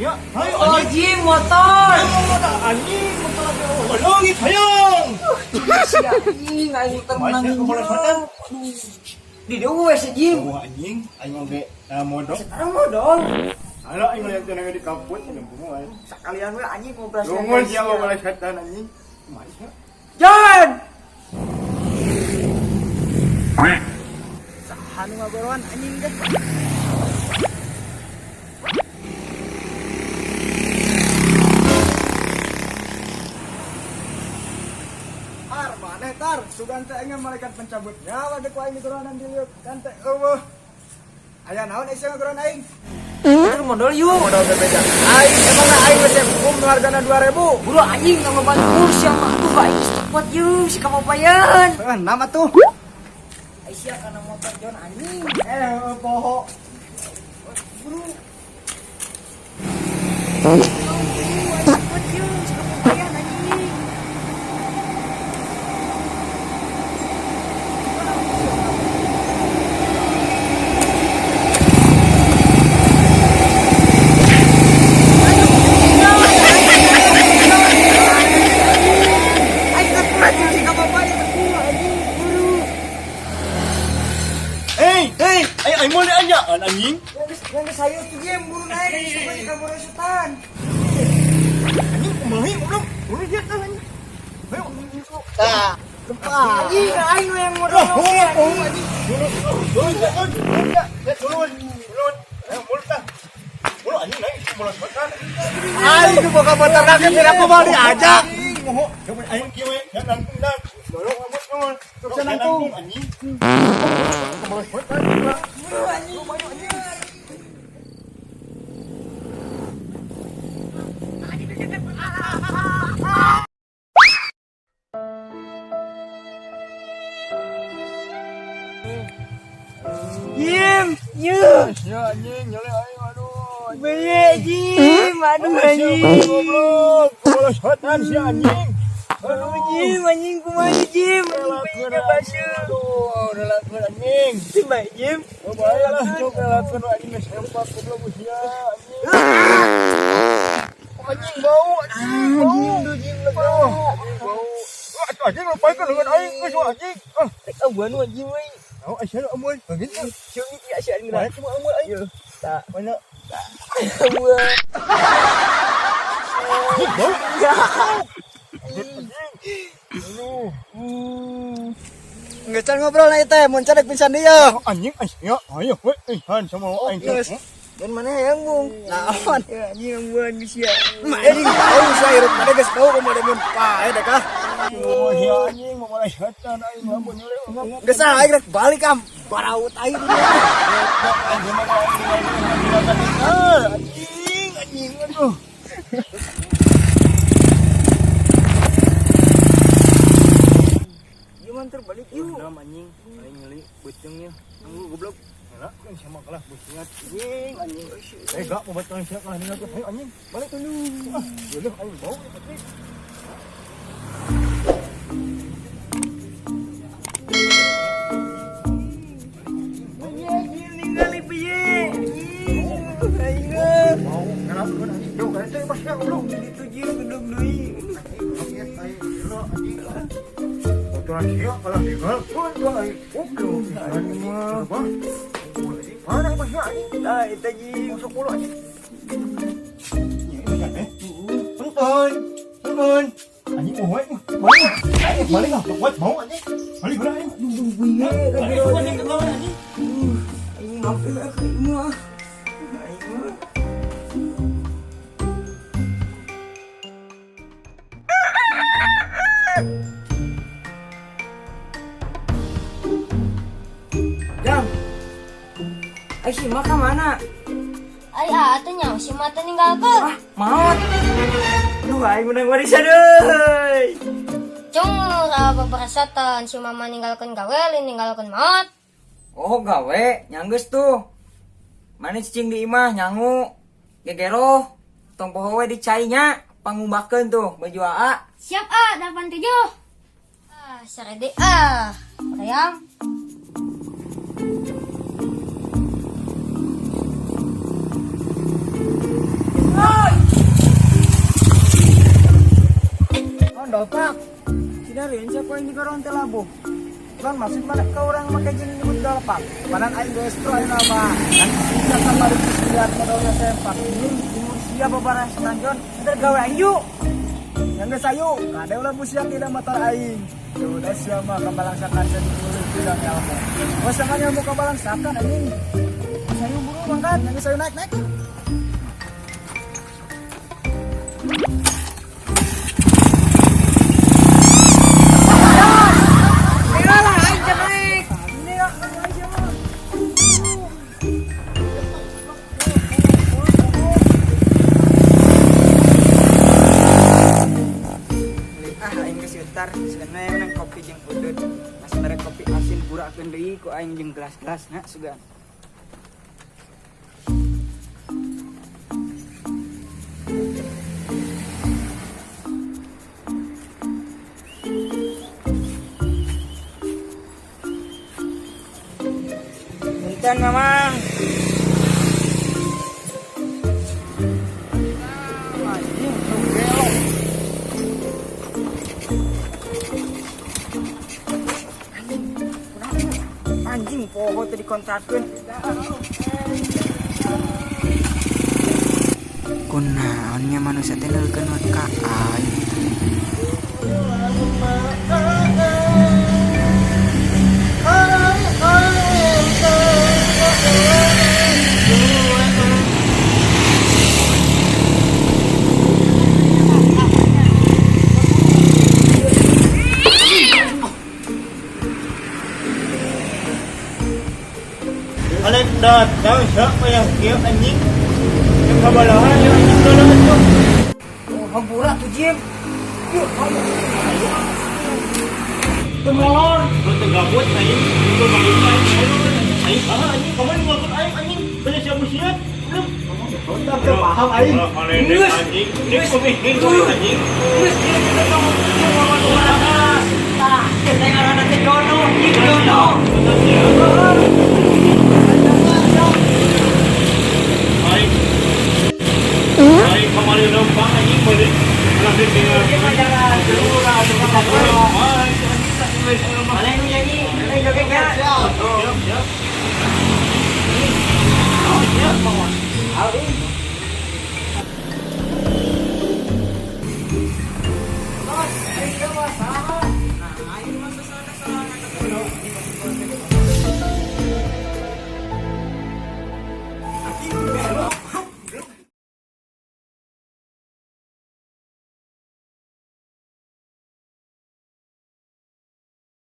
Ya, ayo Anjing motor. anjing, motor lagi. Lagi sayang. Si anjing aing tenang. Masih kepala setan. Di dewe si Jim. Oh anjing, aing oge modok. Sekarang modal. Halo, aing lihat tenaga di kampus ini bunga. Sekalian we anjing ngobrol Lungun dia kepala setan anjing. Masih. Jan. Sahan ngagoroan anjing deh. Tar, sugan teh engem malaikat pencabut nyawa dek aing di goronan diliuk kan teh eueuh. Aya naon isi ngagoron aing? Modal yuk. Modal berbeda. Aing emang aing geus hukum hargana 2000. Buru anjing nggak bantu siapa tuh baik cepat yuk si kapapayan. Nama tuh. Aisyah kana motor Jon anjing. Poho. Buru. Cepat yuk si kapapayan anjing. Ay mo ni anya anjing. Yang saya tuh dia buru naik sampai di kabur setan. Anjing kumaha urang? Urang dia tah anjing. Ayo. Tah. Anjing aing yang modal. Anjing. Turun. Ayo multah. Bulu anjing naik bola setan. Aing boga motor lagi tidak aku mau diajak. Moho. Coba aing kieu we dan nangtung. Dorong rambut turun. Terus nangtung anjing. Bola setan. Jim, yuk. Ya anjing, nyale aing aduh. Baye Jim, aduh anjing. Goblok, bola setan si anjing. Aduh Jim, anjing kumaha Jim? Relakeun baseuh. Aduh, relakeun anjing. Baik Jim. Oh bahaya lah, cok relakeun anjing geus empat goblok usia anjing. Anjing bau, anjing bau. Jim Bau. Atuh anjing lupakeun dengan aing geus anjing. Rek awan anjing we. Oh, asyik amun. Begitu. Cumi ya asyik Mana cuma amun aing. Tak. Mana? Awan. Bau. Ya. Aduh. Nggak can ngobrol na teh, mun cadek pisan dia. Anjing ya. Ayo we, han sama aing. Dan mana yang bung? Naon? Ya anjing yang buan bisa. Anjing tahu saya rek ada geus tahu kemudian mun pae deh kah. Oh, ya anjing mau mulai setan aing amun nyele. Geus aing rek balik kam. Baraut aing dulu. Anjing aduh. Gimana terbalik yuk? Nam anjing, aing nyeli beuceungnya. Nunggu goblok. Heula kan sama kalah beuceungat anjing. Gak mau betul siap kalah ninggal tuh. Ayo anjing, balik dulu. Boleh aing bau tapi. Ningali piye? Aing Mau kenapa kan anjing? Jauh kan teh pasnya goblok. dituju gedung deui. Oke, aing dulu anjing. Motoran siap kalah ninggal pun gua aing. Goblok. Anjing mah. Mana pasnya anjing? Nah, itu ji. Masuk mulu anjing. Punten. Anjing mau wae. Balik lah, buat mau anjing. Balik belah anjing. Anjing ke bawah anjing. Aing mampir ke imah. Jam. Ai si mah ka mana? Ay, atunya, si mata ninggalkeun. Ah, maot. Duh, aing menang warisan deui. Cung, beberasatan si mama ninggalkeun gawe, lin ninggalkeun maot. Oh, gawe nyanggeus tuh. Mana cicing di imah nyangu. Gegero. Tong poho we dicainya. Pangumbakeun tuh baju AA. Siap, 87. Sarede, sayang. Ah! Pak. Sidarin siapa yang juga orang telabu. Bang maksud mana kau orang makai jeng nyebut dalpak. Panan aing destro aing nama. Dan bisa sama lihat modalnya sempak. Ini timur siapa barang senanjon. Ntar gawe aing yuk. Yang geus ayu, kada ulah busiak tidak motor aing. Sudah siapa kabalangsakan sedulur bilang ilmu. Wes sangannya mau kabalangsakan anjing. Sayu buru mangkat, yang geus ayu naik. Sebenarnya menang kopi jeung udud. Mas merek kopi asin pura-akeun deui ku aing jeung gelas-gelas na sugan. Punten Mamang. Anjing, belok. Anjing poho tadi kontrakeun. Kunaonnya manusia teh neukeun ka aing. Alek datang siapa yang kia anjing? Yang kabalahan yang anjing dulu itu. Oh, hampura tuh Jim. Yuk, ayo. Temolor, lu tegabut anjing, itu balik anjing. Anjing saha anjing, kamu ngikut aing anjing. Banyak siap musiat. Belum. Kau tak paham aing. Geus anjing. Geus kumihin anjing. Geus dia kita ngomong orang. Tah, kita ngaranna teh Dono, Dono. Aing kemarin numpang anjing balik. Langsung tinggal. Mana yang nyanyi? Mana yang joget ya? Siap. Siap.